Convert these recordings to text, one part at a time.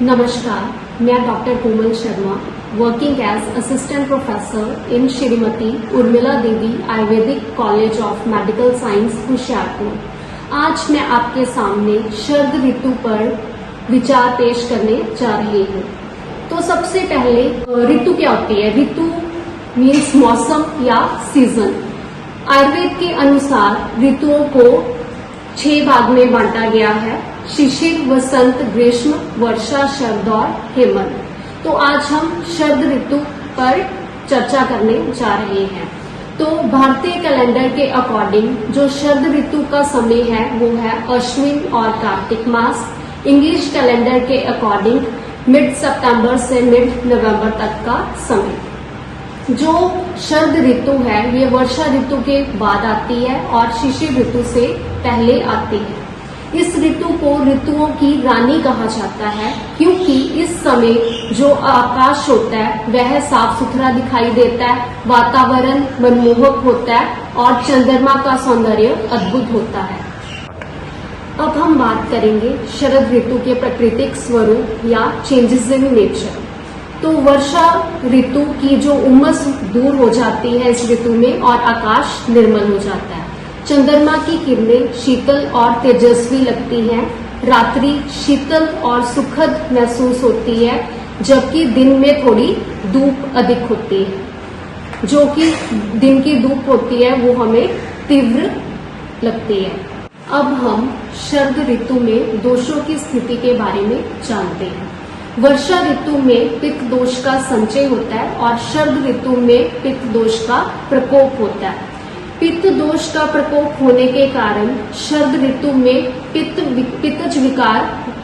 नमस्कार, मैं doctor Komal Sharma, working as assistant professor in Shrimati Urmila Devi Ayurvedic college of medical science Hoshiarpur. आज मैं आपके सामने शरद ऋतु पर विचार पेश करने जा रही हूँ। तो सबसे पहले ऋतु क्या होती है? ऋतु मीन्स मौसम या सीजन। आयुर्वेद के अनुसार ऋतुओं को 6 भाग में बांटा गया है: शिशिर, वसंत, ग्रीष्म, वर्षा, शरद और हेमंत। तो आज हम शरद ऋतु पर चर्चा करने जा रहे हैं। तो भारतीय कैलेंडर के अकॉर्डिंग जो शरद ऋतु का समय है वो है अश्विन और कार्तिक मास। इंग्लिश कैलेंडर के अकॉर्डिंग मिड सितंबर से मिड नवंबर तक का समय। जो शरद ऋतु है ये वर्षा ऋतु के बाद आती है और शिशिर ऋतु से पहले आती है। इस ऋतु को ऋतुओं की रानी कहा जाता है क्योंकि इस समय जो आकाश होता है वह साफ सुथरा दिखाई देता है, वातावरण मनमोहक होता है और चंद्रमा का सौंदर्य अद्भुत होता है। अब हम बात करेंगे शरद ऋतु के प्राकृतिक स्वरूप या चेंजेस इन नेचर। तो वर्षा ऋतु की जो उमस दूर हो जाती है इस ऋतु में और आकाश निर्मल हो जाता है। चंद्रमा की किरणें शीतल और तेजस्वी लगती हैं। रात्रि शीतल और सुखद महसूस होती है, जबकि दिन में थोड़ी धूप अधिक होती है। जो कि दिन की धूप होती है वो हमें तीव्र लगती है। अब हम शरद ऋतु में दोषों की स्थिति के बारे में जानते हैं। वर्षा ऋतु में पित्त दोष का संचय होता है और शरद ऋतु में पित्त दोष का प्रकोप होता है। पित्त दोष का प्रकोप होने के कारण शरद ऋतु में पित्तज विकार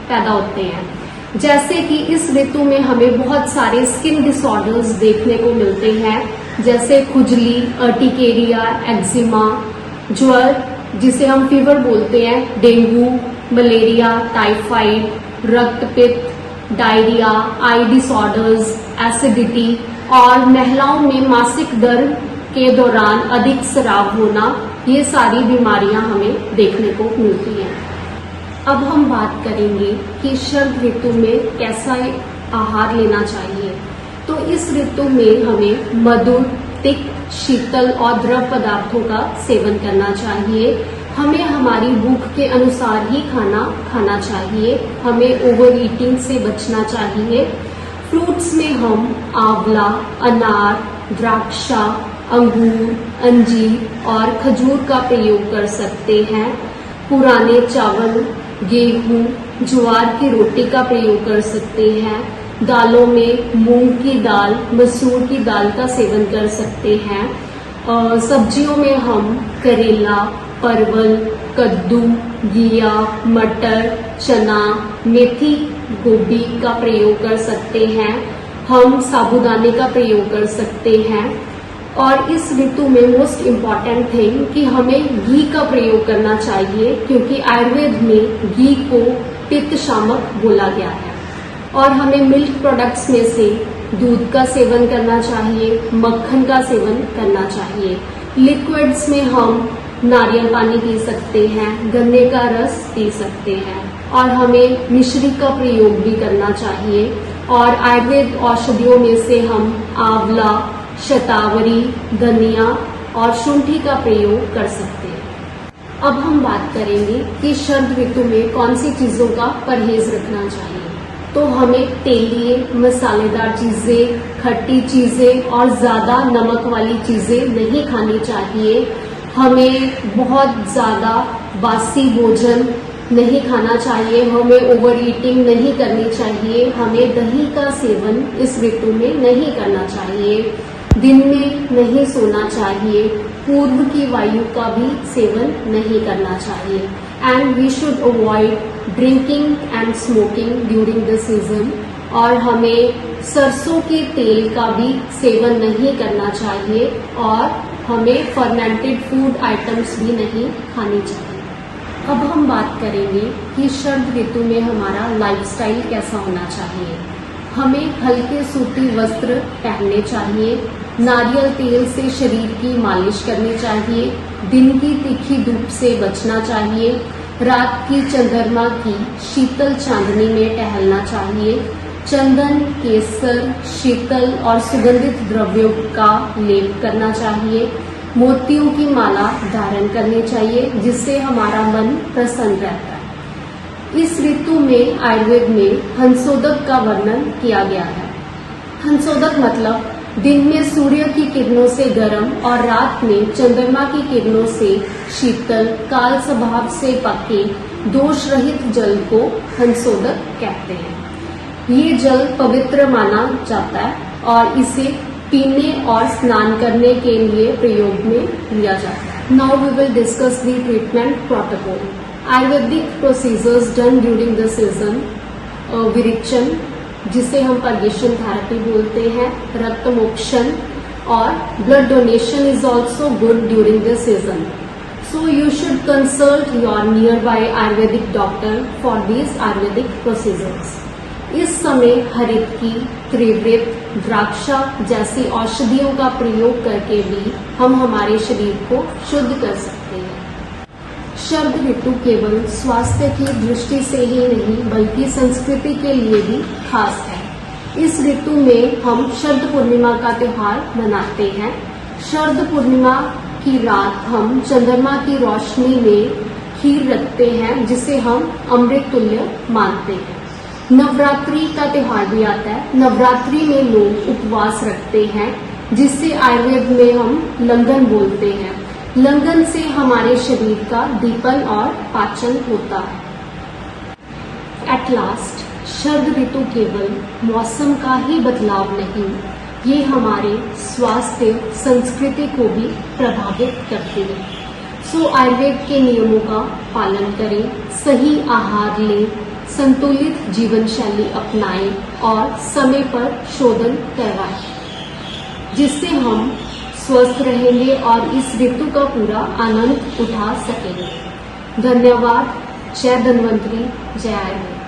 पैदा होते हैं। जैसे कि इस ऋतु में हमें बहुत सारे स्किन डिसऑर्डर्स देखने को मिलते हैं, जैसे खुजली, अर्टिकेरिया, एक्जिमा, ज्वर जिसे हम फीवर बोलते हैं, डेंगू, मलेरिया, टाइफाइड, रक्तपित्त, डायरिया, आई डिसऑर्डर्स, एसिडिटी और महिलाओं में मासिक दर्द के दौरान अधिक स्राव होना, ये सारी बीमारियां हमें देखने को मिलती हैं। अब हम बात करेंगे कि शरद ऋतु में कैसा आहार लेना चाहिए। तो इस ऋतु में हमें मधुर, तिक्त, शीतल और द्रव पदार्थों का सेवन करना चाहिए। हमें हमारी भूख के अनुसार ही खाना खाना चाहिए। हमें ओवर ईटिंग से बचना चाहिए। फ्रूट्स में हम आंवला, अनार, द्राक्षा, अंगूर, अंजीर और खजूर का प्रयोग कर सकते हैं। पुराने चावल, गेहूं, ज्वार की रोटी का प्रयोग कर सकते हैं। दालों में मूंग की दाल, मसूर की दाल का सेवन कर सकते हैं। सब्जियों में हम करेला, परवल, कद्दू, घिया, मटर, चना, मेथी, गोभी का प्रयोग कर सकते हैं। हम साबूदाने का प्रयोग कर सकते हैं। और इस ऋतु में मोस्ट इम्पॉर्टेंट थिंग कि हमें घी का प्रयोग करना चाहिए क्योंकि आयुर्वेद में घी को पित्त शामक बोला गया है। और हमें मिल्क प्रोडक्ट्स में से दूध का सेवन करना चाहिए, मक्खन का सेवन करना चाहिए। लिक्विड्स में हम नारियल पानी पी सकते हैं, गन्ने का रस पी सकते हैं और हमें मिश्री का प्रयोग भी करना चाहिए। और आयुर्वेद औषधियों में से हम आंवला, शतावरी, धनिया और शुंठी का प्रयोग कर सकते हैं। अब हम बात करेंगे कि शरद ऋतु में कौन सी चीजों का परहेज रखना चाहिए। तो हमें तेलीय, मसालेदार चीजें, खट्टी चीजें और ज्यादा नमक वाली चीजें नहीं खानी चाहिए। हमें बहुत ज्यादा बासी भोजन नहीं खाना चाहिए। हमें ओवर ईटिंग नहीं करनी चाहिए। हमें दही का सेवन इस ऋतु में नहीं करना चाहिए। दिन में नहीं सोना चाहिए। पूर्व की वायु का भी सेवन नहीं करना चाहिए। And we should avoid drinking and smoking during the season. और हमें सरसों के तेल का भी सेवन नहीं करना चाहिए और हमें फर्मेंटेड फूड आइटम्स भी नहीं खानी चाहिए। अब हम बात करेंगे कि शरद ऋतु में हमारा लाइफस्टाइल कैसा होना चाहिए। हमें हल्के सूती वस्त्र पहनने चाहिए। नारियल तेल से शरीर की मालिश करनी चाहिए। दिन की तीखी धूप से बचना चाहिए। रात की चंद्रमा की शीतल चांदनी में टहलना चाहिए। चंदन, केसर, शीतल और सुगंधित द्रव्यों का लेप करना चाहिए। मोतियों की माला धारण करनी चाहिए, जिससे हमारा मन प्रसन्न रहता है। इस ऋतु में आयुर्वेद में हंसोदक का वर्णन किया गया है। हंसोदक मतलब दिन में सूर्य की किरणों से गर्म और रात में चंद्रमा की किरणों से शीतल, काल स्वभाव से पके, दोष रहित जल को हंसोदक कहते हैं। ये जल पवित्र माना जाता है और इसे पीने और स्नान करने के लिए प्रयोग में लिया जाता है। Now we will discuss the treatment protocol. Ayurvedic procedures done during the season, विरेचन जिसे हम पर्गेशन थेरेपी बोलते हैं, रक्त मोक्षण और blood donation is also good during the season. So you should consult your nearby Ayurvedic doctor for these Ayurvedic procedures. इस समय हरितकी, त्रिवृत, द्राक्षा जैसी औषधियों का प्रयोग करके भी हम हमारे शरीर को शुद्ध कर सकते हैं। शरद ऋतु केवल स्वास्थ्य की दृष्टि से ही नहीं बल्कि संस्कृति के लिए भी खास है। इस ऋतु में हम शरद पूर्णिमा का त्योहार मनाते हैं। शरद पूर्णिमा की रात हम चंद्रमा की रोशनी में खीर रखते हैं, जिसे हम अमृत तुल्य मानते हैं। नवरात्रि का त्योहार भी आता है। नवरात्रि में लोग उपवास रखते हैं, जिससे आयुर्वेद में हम लंघन बोलते हैं। लंघन से हमारे शरीर का दीपन और पाचन होता है। एट लास्ट, शरद ऋतु केवल मौसम का ही बदलाव नहीं, ये हमारे स्वास्थ्य, संस्कृति को भी प्रभावित करती है। सो आयुर्वेद के नियमों का पालन करें, सही आहार लें, संतुलित जीवन शैली अपनाएं और समय पर शोधन करवाएं, जिससे हम स्वस्थ रहेंगे और इस ऋतु का पूरा आनंद उठा सकेंगे। धन्यवाद। जय धन्वंतरी, जय आयुर्वेद।